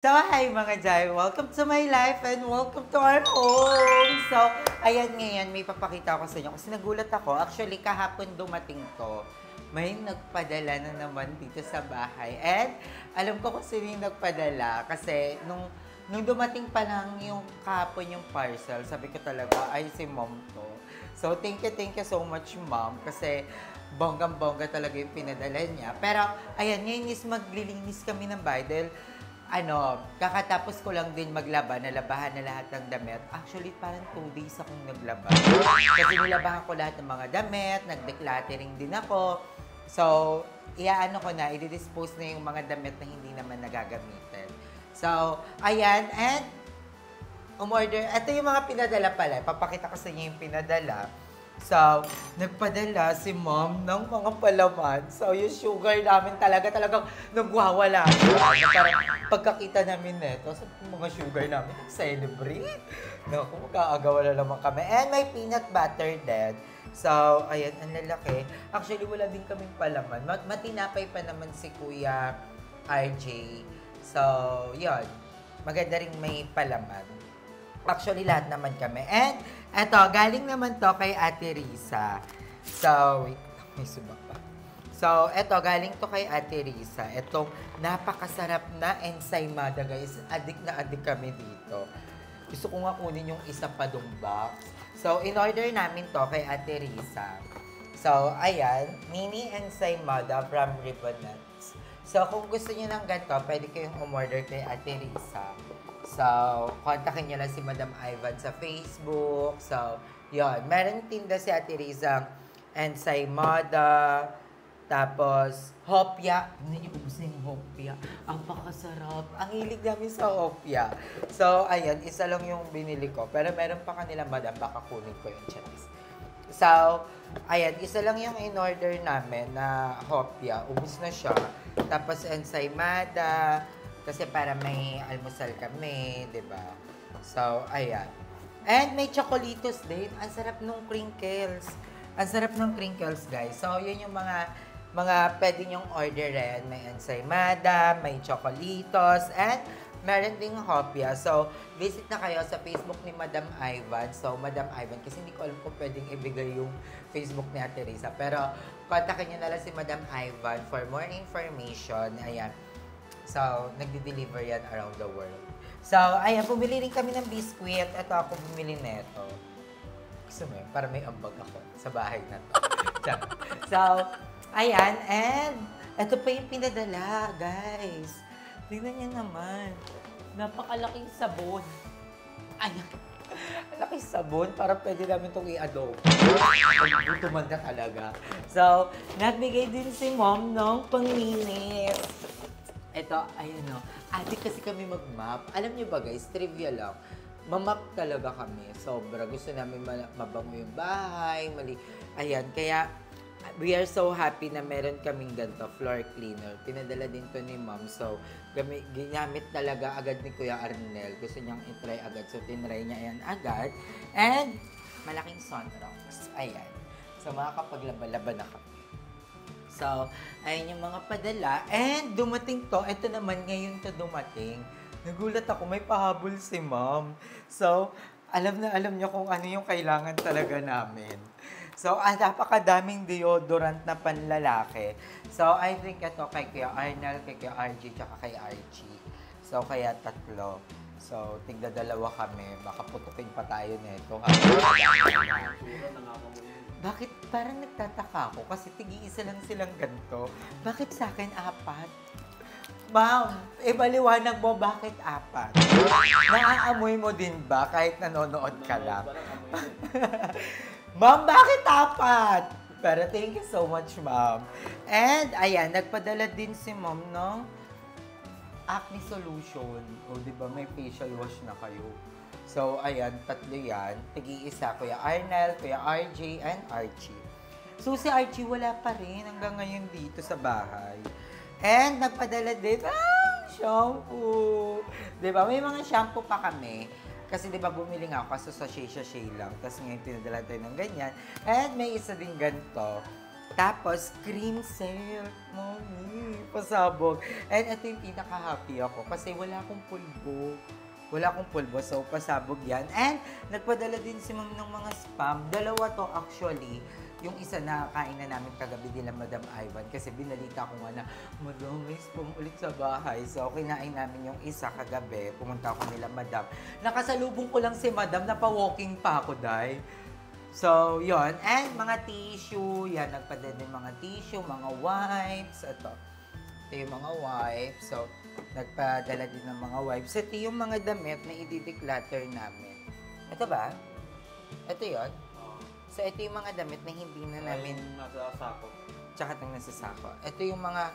So, hi mga Jai! Welcome to my life and welcome to our home! So, ayan ngayon, may papakita ko sa inyo kasi nagulat ako. Actually, kahapon dumating to. May nagpadala na naman dito sa bahay. And alam ko kung sino yung nagpadala kasi nung dumating pa lang yung kahapon yung parcel, sabi ko talaga, ay si mom to. So, thank you so much mom kasi bonggang-bongga talaga yung pinadala niya. Pero, ayan, ngayon is maglilinis kami ng bahay dahil kakatapos ko lang din maglaba, nalabahan na lahat ng damit. Actually, parang 2 days akong naglaba. Kasi nilabahan ko lahat ng mga damit, nag-decluttering din ako. So, iaano ko na, i-dispose na yung mga damit na hindi naman nagagamitin. So, ayan, and umorder. Ito yung mga pinadala pala. Papakita ko sa inyo yung pinadala. So, nagpadala si mom ng mga palaman. So, yung sugar namin talagang nagwawala. Parang pagkakita namin nito, sa mga sugar namin, celebrate. Naku, mag-aagawa na naman kami. And may peanut butter din. So, ayan, ang lalaki. Actually, wala din kaming palaman. Matinapay pa naman si Kuya RJ. So, yun. Maganda rin may palaman. Actually, lahat naman kami. And, eto, galing naman to kay Ate Risa. So, wait, may subak pa. So, eto, galing to kay Ate Risa. Etong napakasarap na ensaymada, guys. Adik na adik kami dito. Gusto ko nga kunin yung isa pa dong box. So, in-order namin to kay Ate Risa. So, ayan, mini ensaymada from Ribbonets. So, kung gusto niyo ng ganito, pwede kayong umorder kay Ate Risa. So, kontakin niyo lang si Madam Ivan sa Facebook. So, yun. Meron tinda si Ate Riza ensaymada, tapos hopya. Hindi niyo gusto yung hopya. Ang pakasarap. Ang hilig namin sa hopya. So, ayan. Isa lang yung binili ko. Pero meron pa kanila, Madam. Baka kunin ko yung charis. So, ayan. Isa lang yung in-order namin na hopya. Ubus na siya. Tapos ensaymada. Kasi para may almusal kami, di ba? So, ayan. And may chocolitos din. Ang sarap nung crinkles. Ang sarap ng crinkles, guys. So, yun yung mga pwede nyong orderin. May ensaymada, may chocolitos, and meron ding hopya. So, visit na kayo sa Facebook ni Madam Ivan. So, Madam Ivan, kasi hindi ko alam kung pwedeng ibigay yung Facebook ni Ate Risa. Pero, kontakin nyo na lang si Madam Ivan for more information. Ayan. So, nagde-deliver yan around the world. So, ayan, bumili rin kami ng biskwit. Ito ako bumili neto. Gusto mo yun? Para may ambag ako sa bahay na to. So, ayan, and ito pa yung pinadala, guys. Tingnan niyo naman. Napakalaking sabon. Ayan. Laking sabon, para pwede namin itong i-adobo. Gutuman na talaga. So, nagbigay din si mom ng panglinis. Ito, ayun o. Adik kasi kami mag-map. Alam niyo ba guys, trivia lang. Mamap talaga kami. Sobra. Gusto namin mabango yung bahay. Ayan, kaya we are so happy na meron kaming ganito, floor cleaner. Pinadala din to ni mom. So, ginamit talaga agad ni Kuya Arnel. Gusto niyang itry agad. So, tinry niya yan agad. And, malaking sunrocks. Ayan. So, makakapaglaba-laba na kami. So, ayun yung mga padala. And dumating to, ito naman ngayon to dumating. Nagulat ako, may pahabol si mom. So, alam niya kung ano yung kailangan talaga namin. So, napakadaming deodorant na panlalaki. So, I think ito kay Kuya Arnel, kay Kuya RG, tsaka kay Archie. So, kaya tatlo. So, tigda-dalawa kami. Baka putukin pa tayo nito. Bakit parang nagtataka ako kasi tig-iisa lang silang ganito. Bakit sa akin 4? Ma'am, maliwanag mo bakit 4? Naaamoy mo din ba kahit nanonood ka lang? Ma'am, bakit 4? Pero thank you so much, ma'am. And ayan, nagpadala din si ma'am ng acne solution. O di ba may facial wash na kayo. So, ayan, tatlo yan. Tig-iisa, Kuya Arnel, Kuya RJ, and Archie. So, si Archie wala pa rin hanggang ngayon dito sa bahay. And, nagpadala din, shampoo. Diba? May mga shampoo pa kami. Kasi diba, bumili nga ako kaso sa sachet lang. Tapos ngayon, pinadala tayo ng ganyan. And may isa din ganito. Tapos, cream silk. Mami, pasabog. And ito yung pinaka-happy ako kasi wala akong pulbo. Wala akong pulbo, so pasabog yan. And nagpadala din si Ma'am ng mga spam. Dalawa to actually. Yung isa na kain na namin kagabi nila Madam Ivan kasi binalita ko nga na Madam, may spam ulit sa bahay. So kinain namin yung isa kagabi. Pumunta ako nila Madam. Nakasalubong ko lang si Madam, napa-walking pa ako, day. So, yon. And mga tissue, yan, nagpadala din mga tissue, mga wipes, ito yung mga wipes. So, nagpadala din ng mga wipes. Ito yung mga damit na i-declutter namin. Ito ba? Ito yon. So, ito yung mga damit na hindi na namin... nasa sako. Tsaka itong nasa sako. Ito yung mga...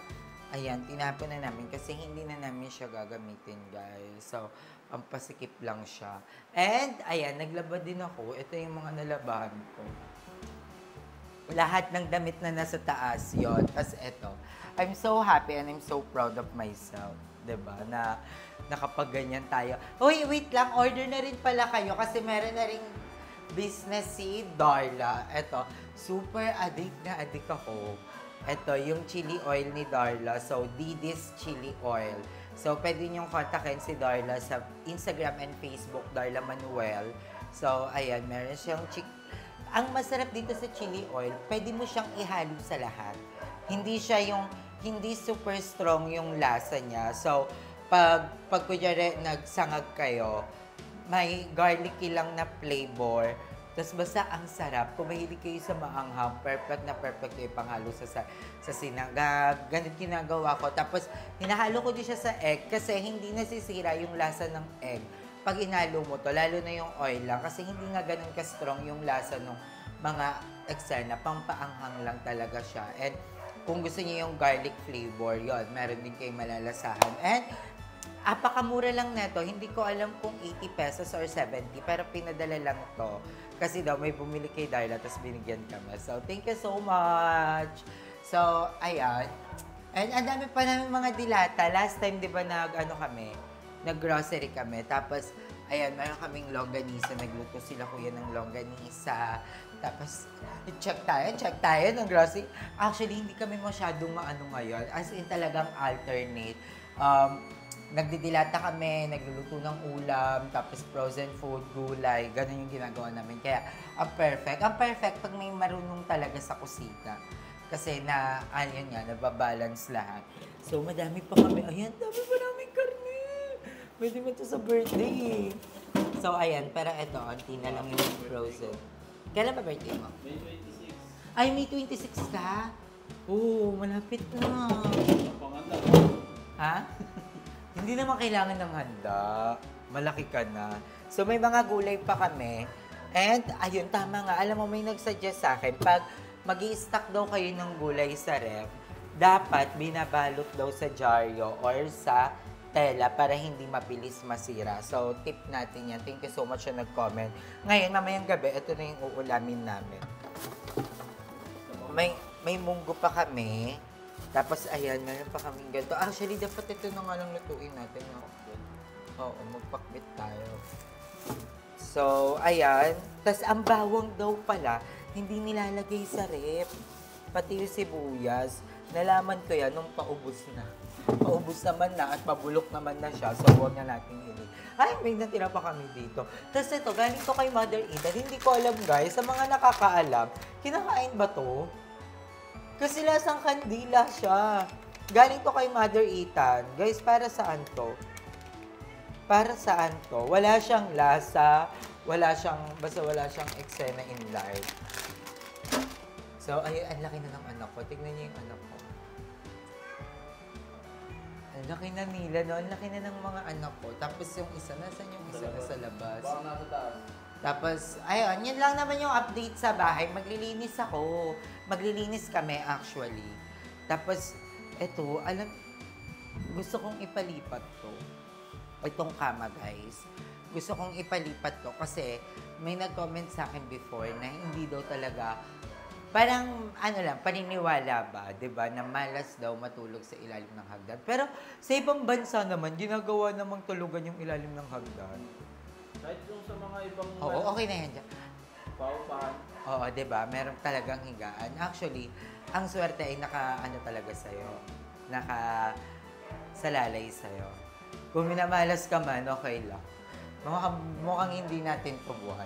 Ayan, tinapon na namin kasi hindi na namin siya gagamitin, guys. So, ang pasikip lang siya. And, ayan, naglaba din ako. Ito yung mga nalabahan ko. Lahat ng damit na nasa taas, yon. Tapos ito. I'm so happy and I'm so proud of myself. Diba? Na nakapag-ganyan tayo. Uy, wait lang. Order na rin pala kayo kasi meron na rin business si Darla. Ito, super addict na addict ako. Ito, yung chili oil ni Darla. So, Didis Chili Oil. So, pwede niyong kontakin si Darla sa Instagram and Facebook, Darla Manuel. So, ayan, meron siyang ang masarap dito sa chili oil, pwede mo siyang ihalo sa lahat. Hindi siya yung, hindi super strong yung lasa niya. So, pag kunyari nagsangag kayo, may garlicky lang na flavor. Tapos basta ang sarap. Kung mahilig kayo sa maanghang, perfect na perfect yung panghalo sa sinangag. Ganit ginagawa ko. Tapos hinahalo ko din siya sa egg kasi hindi nasisira yung lasa ng egg. Pag inalo mo to, lalo na yung oil lang. Kasi hindi nga ganun ka-strong yung lasa ng mga eksterna. Pampaanghang lang talaga siya. And kung gusto niyo yung garlic flavor, yon, meron din kayong malalasahan. And apakamura lang neto. Hindi ko alam kung 80 pesos or 70, pero pinadala lang to. Kasi daw may bumili kay Darla, tapos binigyan kami. So, thank you so much! So, ayan. And ang dami pa namin mga dilata. Last time, di ba, nag-grocery kami. Tapos, ayan, meron kaming longganisa. Nagluto sila kuya ng longganisa. Tapos, check tayo ng grocery. Actually, hindi kami masyadong maano ngayon. As in, talagang alternate. Nagdidilata kami, nagluluto ng ulam, tapos frozen food, gulay, ganun yung ginagawa namin. Kaya, ang perfect. Ang perfect pag may marunong talaga sa kusina. Kasi ayun nga, nababalance lahat. So, madami pa kami. Ayan, dami pa namin karne. Pwede mo ito sa birthday. So, ayan, pero ito, onti na lang yung frozen. Kailan ba birthday mo? May 26. Ay, May 26 ka? Oo, malapit na. Panganda. Ha? Hindi naman kailangan ng handa. Malaki ka na. So, may mga gulay pa kami. And, ayun, tama nga. Alam mo, may nagsuggest sa akin, pag mag-i-stock daw kayo ng gulay sa ref, dapat binabalot daw sa dyaryo or sa tela para hindi mabilis masira. So, tip natin yan. Thank you so much na nag-comment. Ngayon, mamayang gabi, ito na yung uulamin namin. May munggo pa kami. Tapos, ayan, meron pa kaming ganito. Actually, dapat ito na nga lang lutuin natin. No? Oo, magpakbit tayo. So, ayan. Tapos, ang bawang daw pala, hindi nilalagay sa ref. Pati yung sibuyas. Nalaman ko yan nung paubos na. Paubos naman na at mabulok naman na siya. So, huwag na natin ilig. Ay, may natira pa kami dito. Tapos ito, galing to kay Mother Eden. Hindi ko alam, guys. Sa mga nakakaalam, kinakain ba to? Kasi lasang kandila siya. Galing to kay Mother Ethan. Guys, para saan to? Para saan to? Wala siyang lasa. Basta wala siyang eksena in life. So, ayun, ang laki na ng anak ko. Tignan niyo yung anak ko. Ang laki na nila, no? Ang laki na ng mga anak ko. Tapos yung isa, nasan yung isa na sa labas? Baka nasa taas. Tapos, ayun, yun lang naman yung update sa bahay. Maglilinis ako. Maglilinis kami, actually. Tapos, eto, gusto kong ipalipat to. Itong kama, guys. Gusto kong ipalipat to kasi may nag-comment sa akin before na hindi daw talaga, parang, paniniwala ba, diba, na malas daw matulog sa ilalim ng hagdan. Pero, sa ibang bansa naman, ginagawa namang tulugan yung ilalim ng hagdan. Kahit yung sa mga ibang... Oo, okay na yan dyan. Paupahan. Oo, 'di ba? Meron talagang higaan. Actually, ang swerte ay naka-ano talaga sa'yo. Naka-salalay sa'yo. Kung minamalas ka man, okay lang. Mukhang hindi natin tubuhan.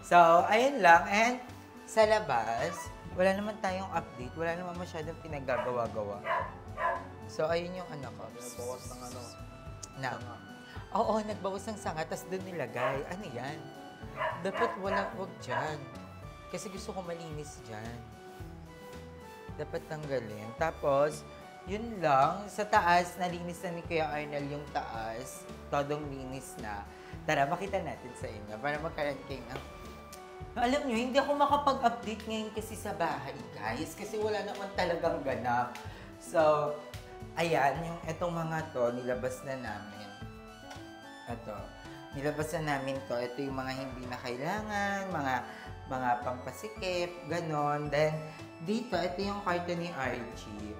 So, ayun lang. And sa labas, wala naman tayong update. Wala naman masyadong pinagagawa-gawa. So, ayun yung ano ko. Bawas ng ano. Na. Oo, nagbawas ng sanga, tapos doon nilagay. Ano yan? Dapat wag dyan. Kasi gusto ko malinis dyan. Dapat tanggalin. Tapos, yun lang. Sa taas, nalinis na ni Kuya Arnel yung taas. Todong linis na. Tara, makita natin sa inyo para magkaroon kayo ng... Alam nyo, hindi ako makapag-update ngayon kasi sa bahay, guys. Kasi wala naman talagang ganap. So, ayan, yung etong mga to, nilabas na namin. Ito. Nilabas na namin to. Ito yung mga hindi na kailangan, mga pampasikip, ganon. Then, dito, ito yung karton ni Archie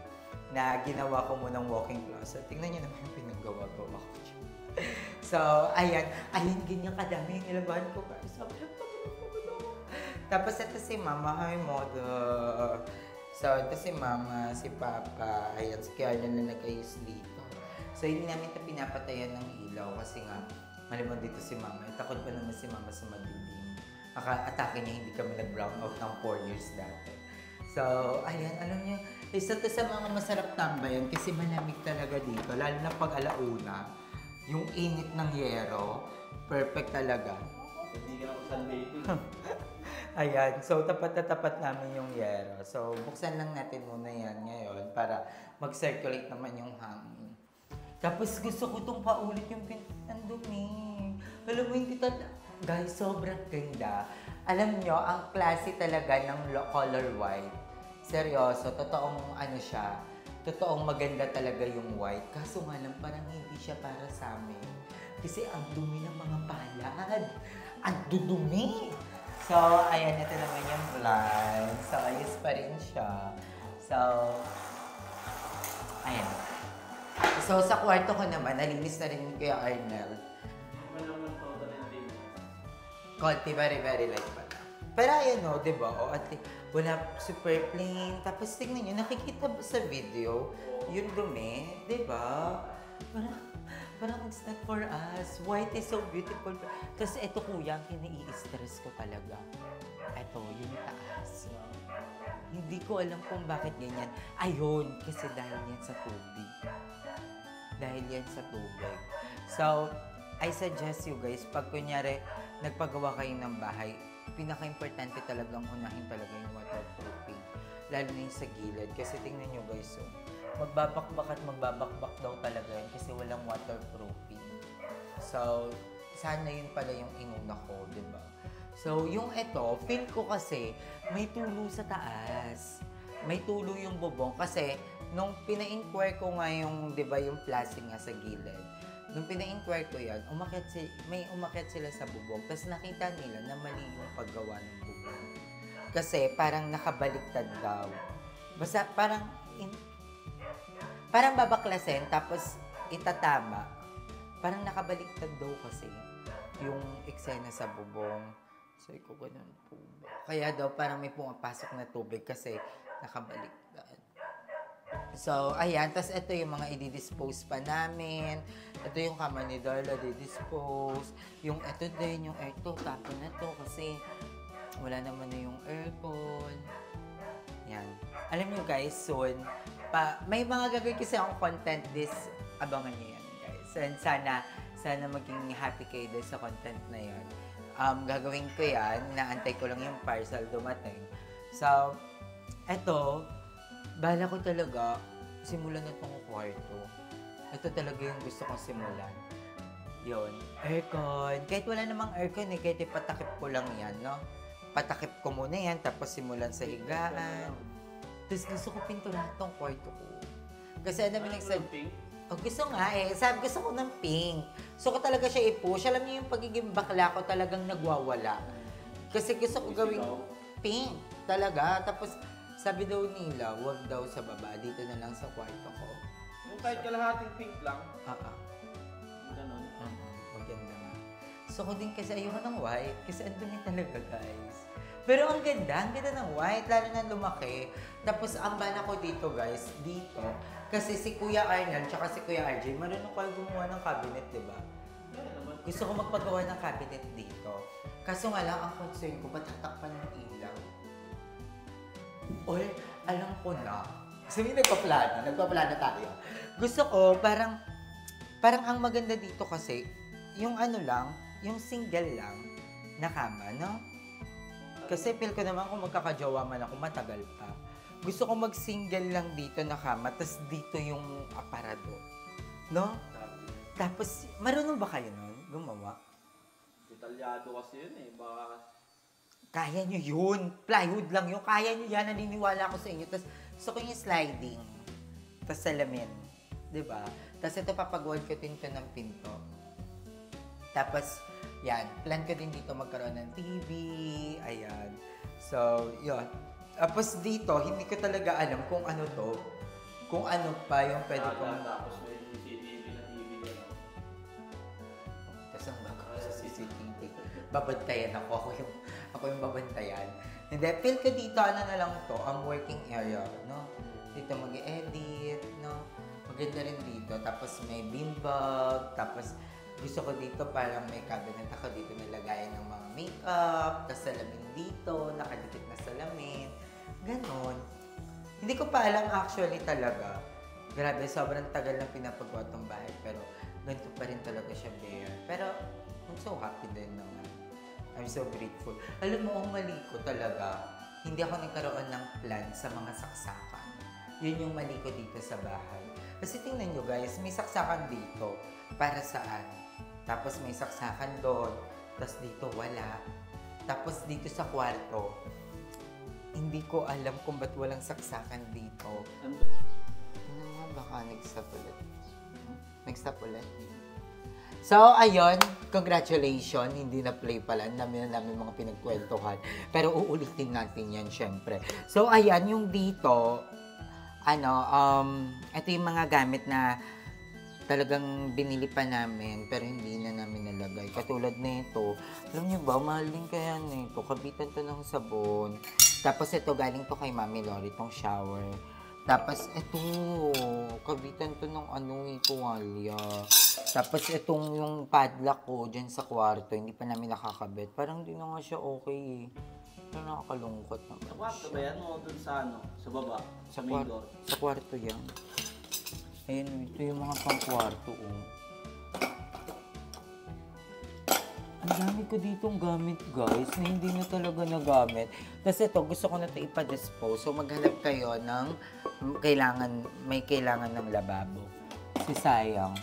na ginawa ko munang walking closet. Tingnan nyo naman yung pinagawa-gawa ko. So, ayan. Ayan, ganyan kadami yung nilabahan ko, guys. Tapos, ito si Mama. Hi, Mother. So, ito si Mama, si Papa. Ayan, si Kiara na nag-ayos dito. So, hindi namin ito pinapatayan ng ilaw kasi nga, malimang dito si Mama. Takot pa naman si Mama sa madilim. Atake niya, hindi kami nag-brown out ng 4 years dati. So, ayan, alam niyo, isa to sa mga masarap tambayan kasi malamig talaga dito. Lalo na pag alauna, yung init ng yero, perfect talaga. Hindi ka na sunbathing. Ayan, so tapat na tapat namin yung yero. So, buksan lang natin muna yan ngayon para mag-circulate naman yung hangin. Tapos gusto ko itong paulit yung ang dumi. Alam mo, hindi guys, sobrang ganda. Alam nyo, ang klase talaga ng color white. Seryoso, totoong ano siya, totoong maganda talaga yung white. Kaso nga lang, parang hindi siya para sa amin. Kasi ang dumi ng mga palad. Ang dudumi! So, ayan, ito naman yung blind. So, ayos pa rin siya. So, ayan. So, sa kwarto ko naman, nalinis na rin yung Kuya Arnel. Iba naman total and day. Konti, very, very light pa na. Pero ayan o, di ba? O, at wala super plain. Tapos tingnan nyo, nakikita ba sa video yung dumi? Di ba? Parang it's not for us. White is so beautiful. Tapos ito kuya, ang kinai-stress ko talaga. Ito, yung taas. Hindi ko alam kung bakit ganyan. Ayun, kasi dahil yan sa tubig. Dahil yan sa tubig. So, I suggest you guys, pag kunyari, nagpagawa kayo ng bahay, pinaka-importante talagang unahin talaga yung waterproofing. Lalo na yung sa gilid. Kasi tingnan nyo guys, so, magbabakbak at magbabakbak daw talaga yun kasi walang waterproofing. So, sana yun pala yung inuna ko, di ba? So, yung ito, feel ko kasi may tulo sa taas. May tulo yung bubong kasi nung pina-inquire ko nga yung, di ba, yung plastic nga sa gilid, nung pina-inquire ko yan, may umakyat sila sa bubong. Tapos nakita nila na mali yung paggawa ng bubong. Kasi parang nakabaliktad daw. Basta parang babaklasin tapos itatama. Parang nakabaliktad daw kasi yung eksena sa bubong. So, ko ganun po ba? Kaya daw parang may pumapasok na tubig kasi nakabaliktad. So, ayan. Tapos ito yung mga i-dispose pa namin. Ito yung kama ni Darla, di-dispose. Yung ito din, yung airto, tapon na to kasi wala naman na yung aircon. Yan. Alam nyo guys, soon, may mga gagawin kasi akong content abangan nyo yan guys. And sana maging happy kayo dun sa content na yan. Gagawin ko yan, naantay ko lang yung parcel dumating. So, eto, bala ko talaga, simulan na itong kwarto. Ito talaga yung gusto kong simulan. Yun, aircon. Kahit wala namang aircon kahit ipatakip ko lang yan, no? Patakip ko muna yan, tapos simulan sa higaan. Tapos gusto ko pinturahan tong kwarto ko. Kasi ano naman Pink? Oh, gusto nga gusto ko ng pink. So ko talaga siya i-push. Alam niyo yung pagiging bakla ko talagang nagwawala. Kasi gusto ko gawing pink talaga. Tapos sabi daw nila, wag daw sa baba. Dito na lang sa kwarto ko. Yung kahit kalahating pink lang. Ganon. Maganda nga. Gusto ko din kasi ayoko ng white. Kasi ang dumi talaga, guys. Pero ang ganda ng white, lalo na lumaki. Tapos ang bala ko dito, guys, dito. Kasi si Kuya Arnel, tsaka si Kuya RJ, marunong kayo gumawa ng cabinet, di ba? Gusto ko magpagawa ng cabinet dito. Kaso nga lang, ang concern ko, ba't tatakpan ng ilaw? Or, alam ko na. Sabi, nagpaplano tayo. Gusto ko, parang ang maganda dito kasi, yung ano lang, yung single lang na kama, no? Kasi feel ko naman kung magkakajowa man ako, matagal pa. Gusto ko mag-single lang dito na kama, tas dito yung aparador. No? Tapos, marunong ba kayo nun? Gumawa? Detalyado kasi yun eh. Baka... Kaya nyo yun. Plywood lang yun. Kaya nyo yan. Naniniwala ako sa inyo. Tapos, gusto ko yung sliding. Tapos salamin. Diba? Tapos ito, papag-wall ko din ito ng pinto. Tapos, yan. Plan ko din dito magkaroon ng TV. Ayan. So, yun. Tapos dito, hindi ko talaga alam kung ano to. Kung ano pa yung pwede kong... Tapos may CCTV na TV din. Tapos ang bago sa CCTV. Babantayan ako. Ako yung babantayan. Hindi, feel ko dito, ano na lang to, ang working area, no? Dito mag-edit, no? Maganda rin dito. Tapos may beanbag. Tapos gusto ko dito parang may cabinet ako dito nilagayan ng mga makeup. Tapos salamin dito, nakadikit na salamin. Ganon. Hindi ko pa alam actually talaga. Grabe, sobrang tagal na pinapagawa tong bahay. Pero ganito pa rin talaga siya bare. Pero I'm so happy din naman. I'm so grateful. Alam mo, ang mali ko talaga, hindi ako nagkaroon ng plan sa mga saksakan. Yun yung mali ko dito sa bahay. Kasi tingnan nyo guys, may saksakan dito. Para saan? Tapos may saksakan doon. Tapos dito wala. Tapos dito sa kwarto, hindi ko alam kung ba't walang saksakan dito. Ano nga, baka nag-stop ulit. Nag-stop ulit. So, ayun. Congratulations. Hindi na-play pala. Ang dami na namin mga pinagkwentuhan. Pero uulitin natin yan, syempre. So, ayan. Yung dito, ito yung mga gamit na talagang binili pa namin pero hindi na namin nalagay. Katulad nito, alam niyo ba, mahal din kaya nito. Kabitan to ng sabon. Tapos ito, galing to kay Mami Lori, itong shower. Tapos ito, kabitan to ng tuwalya. Tapos itong yung padlock ko dyan sa kwarto, hindi pa namin nakakabit. Parang hindi na nga siya okay eh. Pero nakakalungkot naman siya. Sa kwarto ba yan o dun sa Sa baba? Sa main door? Sa kwarto yan. Ayun, ito yung mga pang-kwarto, oh. Ang dami ko ditong gamit, guys, na hindi na talaga nagamit. Tapos ito, gusto ko na ito ipa-dispose. So, maghanap kayo ng may kailangan ng lababo. Si sayang.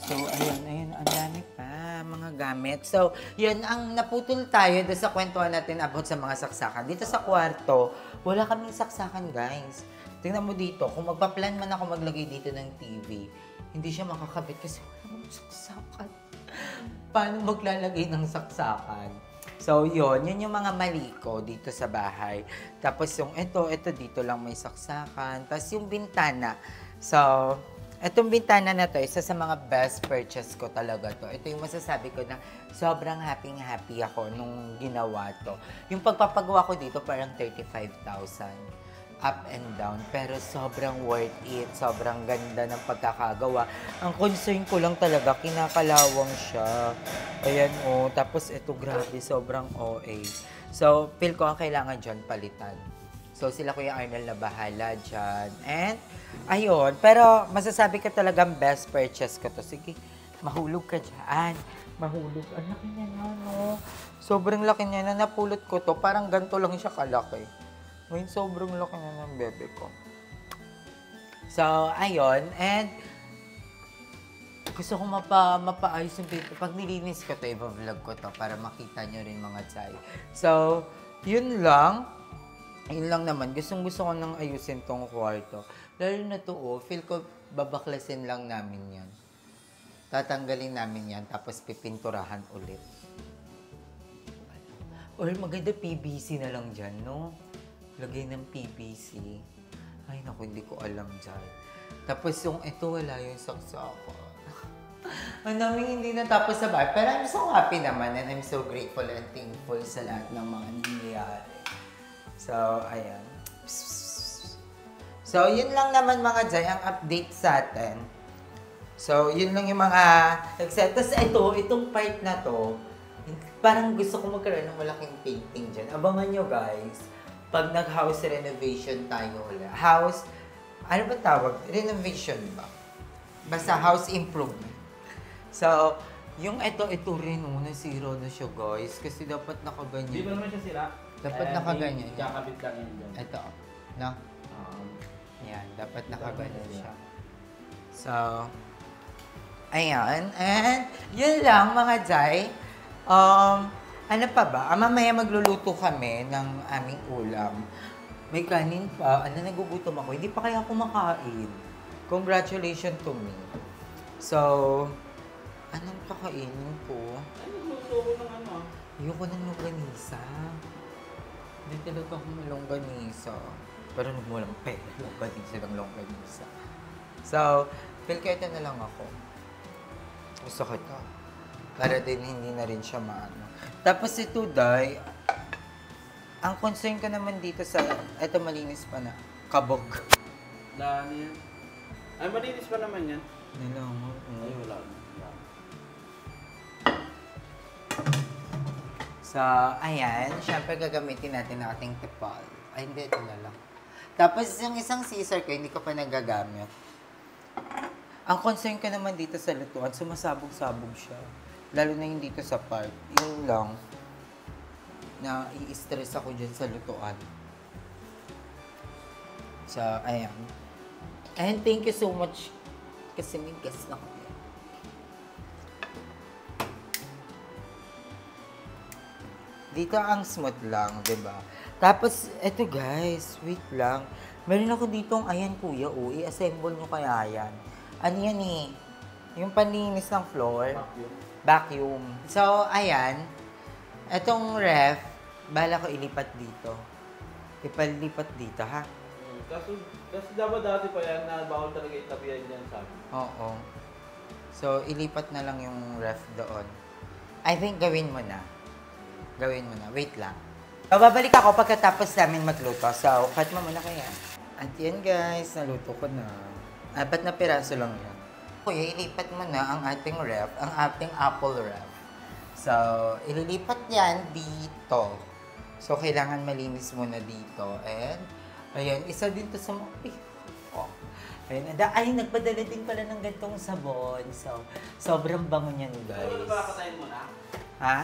So, ayun, ang dami pa, mga gamit. So, yun, ang naputol tayo doon sa kwentuhan natin about sa mga saksakan. Dito sa kwarto, wala kaming saksakan, guys. Tingnan mo dito, kung magpa-plan man ako maglagay dito ng TV, hindi siya makakabit kasi wala mong saksakan. Paano maglalagay ng saksakan? So, yun yung mga mali ko dito sa bahay. Tapos yung ito dito lang may saksakan. Tapos yung bintana. So, itong bintana na to, isa sa mga best purchase ko talaga to. Ito yung masasabi ko na sobrang happy ako nung ginawa to. Yung pagpapagawa ko dito parang 35,000. Up and down, pero sobrang worth it. Sobrang ganda ng pagkakagawa. Ang concern ko lang talaga, kinakalawang siya. Ayan, oh. Tapos ito, grabe, sobrang OA. So, feel ko ang kailangan dyan palitan. So, sila Kuya Arnel na bahala dyan. And, ayun. Pero, masasabi ka talagang best purchase ko to. Sige, mahulog ka dyan. Mahulog. Ang laki niya na, no? Sobrang laki niya na. Napulot ko to. Parang ganito lang siya kalaki. Ngayon, sobrang laki na ng bebe ko. So, ayun. And, gusto ko mapaayos yung paper. Pag nilinis ko to, i-vlog ko to para makita nyo rin mga chay. So, yun lang. Yun lang naman. Gusto ko nang ayusin tong kwarto. Lalo na to, oh, feel ko babaklasin lang namin yan. Tatanggalin namin yan, tapos pipinturahan ulit. Or maganda PVC na lang dyan, no? Lagay ng PVC. Ay, naku, hindi ko alam dyan. Tapos yung ito, wala yung saksakan. Ang daming hindi natapos sa bahay. Pero I'm so happy naman and I'm so grateful and thankful sa lahat ng mga nangyayari. So, ayan. So, yun lang naman mga Jay, ang update sa atin. So, yun lang yung mga except. Tapos itong part na to, parang gusto ko magkaroon ng malaking painting dyan. Abangan nyo guys, pag nag-house renovation tayo ulit. House, ano ba tawag? Renovation ba? Basta house improvement. So, yung ito rin, nasira na siya guys. Kasi dapat nakaganyan. Di ba naman siya sira? Dapat nakaganyan. Kakabit lang yun dyan. Ito, no? Yan, dapat nakaganyan siya. So, ayan. And, yun lang mga Jai. Ano pa ba? Mamaya magluluto kami ng aming ulam. May kanin pa. Nagugutom ako. Hindi pa kaya kumakain. Congratulations to me. So, anong kakainin ko? Ay, nagluto ko ng ano. Ayoko ng longganisa. Hindi talaga ako malongganisa. Pero nagmulang pera. Longganisa ng longganisa. So, feel ko ito na lang ako. Gusto ko ito. Para din hindi na rin siya maano. Tapos ito, Day, ang concern ko naman dito sa, ito malinis pa na, kabog. Daan yan. Ay, malinis pa naman yan. Nilango. Ay, wala. So, ayan. Siyempre gagamitin natin ang ating tipal. Ay, hindi. Ito na lang. Tapos yung isang scissor ko, hindi ko pa nagagamit. Ang concern ko naman dito sa lutuan, sumasabog-sabog siya. Lalo na yung dito sa part. Yun lang. Na i-stress ako dyan sa lutuan. So, ayan. And thank you so much. Kasi may guest na kami. Dito ang smooth lang, 'di ba? Tapos eto guys, wait lang. Meron ako ditong ayan kuya, i-assemble nyo kaya yan. Ano yan eh? Yung panlinis ng floor. Vacuum. So, ayan. Etong ref, bahala ko ilipat dito. Ipalipat dito, ha? Kasi dapat dati pa yan na bawal talaga itabihan yan sa amin. Oo. So, ilipat na lang yung ref doon. I think gawin mo na. Gawin mo na. Wait lang. So, babalik ako pagkatapos namin magluto. So, cut mo muna kaya. At yan guys, naluto ko na. 4 na piraso lang yan. Kuya, ilipat mo na ang ating ref, ang ating apple ref. So, ililipat yan dito. So, kailangan malinis muna dito. And, ayan, isa din to sa mga... Oh. Ayan, ay, nagpadala din pala ng gantong sabon. So, sobrang bango niyan, guys. Ano ba, papatayin mo na? Ha?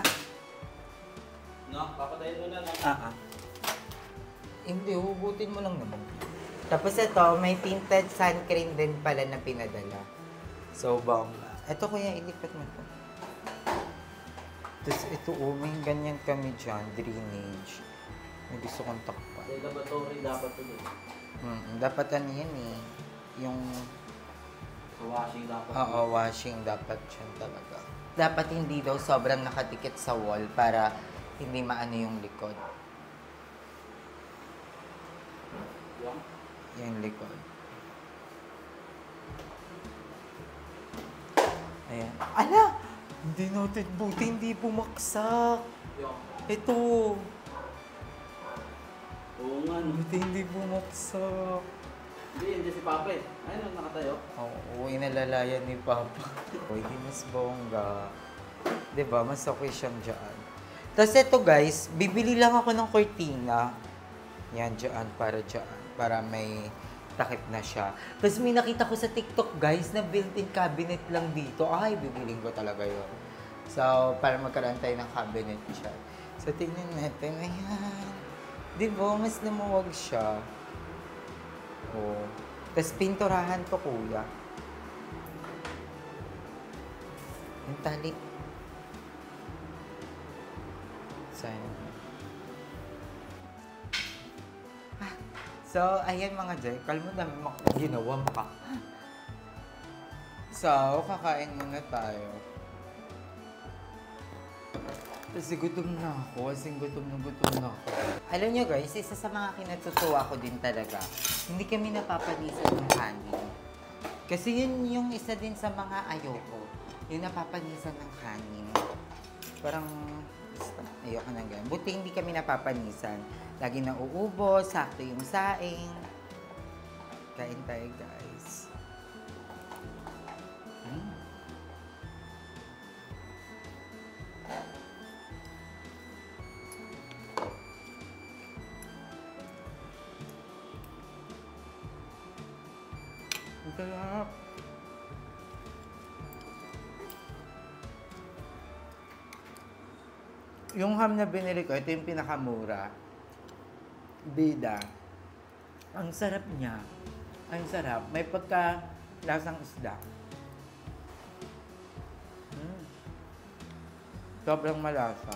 No? Papatayin mo na, no? Hindi, hugutin mo lang naman. Tapos ito, may tinted sun cream din pala na pinadala. So, bongga. Ito kuya, ilipat mo ito. Tapos ito, may ganyan kami dyan, drainage. May gusto kong takpan. May laboratory dapat ito doon. Dapat ano yan eh. Yung... Sa washing dapat. Oo, washing dapat dyan talaga. Dapat hindi daw sobrang nakadikit sa wall para hindi maano yung likod. Yung? Yung likod. Ayan. Ala! Hindi natin buti, hindi bumaksak. Yung? Ito. Oo nga, no? Buti hindi bumaksak. Hindi, hindi si Papa eh. Ayun, nakatayo. Oo, inalalayan ni Papa. O, hindi mas bongga. Diba? Mas okay siyang dyan. Tapos ito guys, bibili lang ako ng cortina. Yan, dyan, para may takip na siya. Tapos may nakita ko sa TikTok guys, na built-in cabinet lang dito. Ay, bibiling ko talaga yun. So, para magkaroon tayo ng cabinet siya. So, tingnan natin. Ayan. Diba? Mas lumuwag siya. Oh. Tapos pinturahan to kuya. Yung tali. So, ayan mga Jay, kalmo namin ginawa maka. So, kakain muna tayo. Kasi gutom na ako, gutom na ako. Alam nyo guys, isa sa mga kinatutuwa ko din talaga, hindi kami napapalisan ng kanin. Kasi yun yung isa din sa mga ayoko. yung napapanisan ng kanin. Parang, basta, ayoko nang ganun. Buti hindi kami napapanisan. Lagi nauubos, sakto yung saing. Kain tayo, guys. Ang sarap. Yung ham na binili ko, ito yung pinakamura. Bida. Ang sarap niya. Ang sarap. May pagka lasang isda. Sobrang malasa.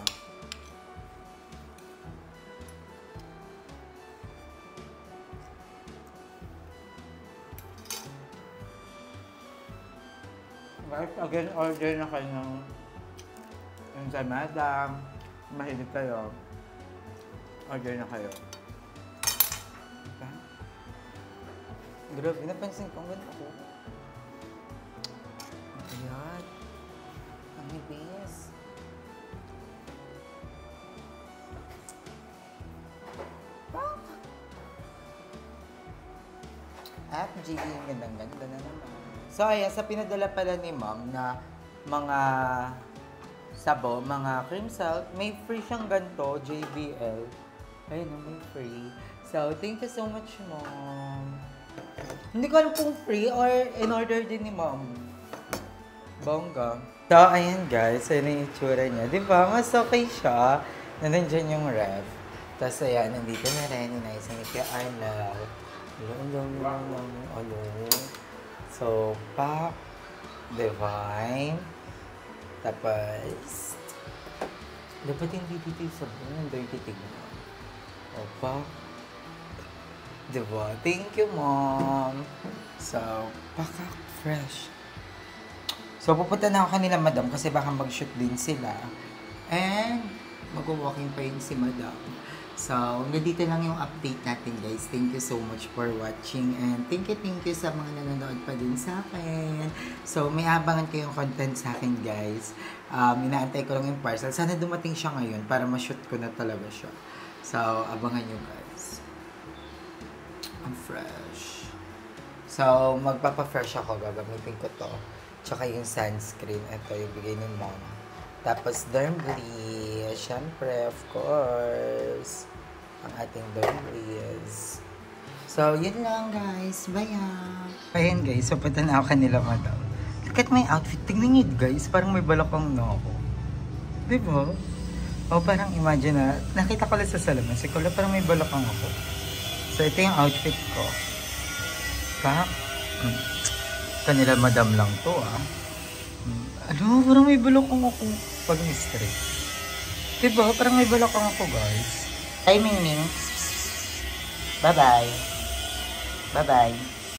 Guys, again, order na kayo ng ensaymada. Mahilig kayo. Order na kayo. Diba? Grabe, napansin ko. Ang ganda ko. Ayan. Ang nibis. FG, yung gandang-ganda na naman. So, ayan, sa pinadala pala ni Mom na mga sabo, mga cream salt, may free siyang ganito, JBL. Ayun, may free. So, thank you so much, Mom. Hindi ko alam kung free or in-order din ni Mom. Bongga. So, ayan guys, ayun yung itsura niya. Di ba? Mas okay siya na nandyan yung ref. Tapos, ayan, nandito na rin. Inaisang ito yung Arlaw. Hello. So, Pak, Divine. Tapos, dapat hindi dito yung sabon. Ang dirty tignan. Opa. Diba? Thank you, Mom. So, pakak fresh. So, pupunta na ako kanila, Madam, kasi baka mag-shoot din sila. And, mag-walking pa yun si Madam. So, nandito lang yung update natin, guys. Thank you so much for watching. And thank you sa mga nanonood pa din sa akin. So, may abangan kayong content sa akin, guys. Inaantay ko lang yung parcel. Sana dumating siya ngayon para ma-shoot ko na talaga siya. So, abangan nyo, guys. Ang fresh. So, magpapa-fresh ako. Gagamitin ko to. Tsaka yung sunscreen. Ito yung bigay ni Mom. Tapos, Dermly. Siyempre, of course. Ang ating Dermly. So, yun lang, guys. Bye! Ayan, guys. So, punta na ako kanila, Madam. Look at my outfit. Tingnan nyo, guys. Parang may balakang na ako. Diba? O, parang imagine na. Nakita ko lang sa salamin. Si Kula, parang may balakang ako. So, ito yung outfit ko. Pak. Kanila, Madam lang to, ah. Ano, parang may balakang ako pag straight. Diba? Parang may balakang ako, guys. Hi, Ming Ming. Bye-bye. Bye-bye.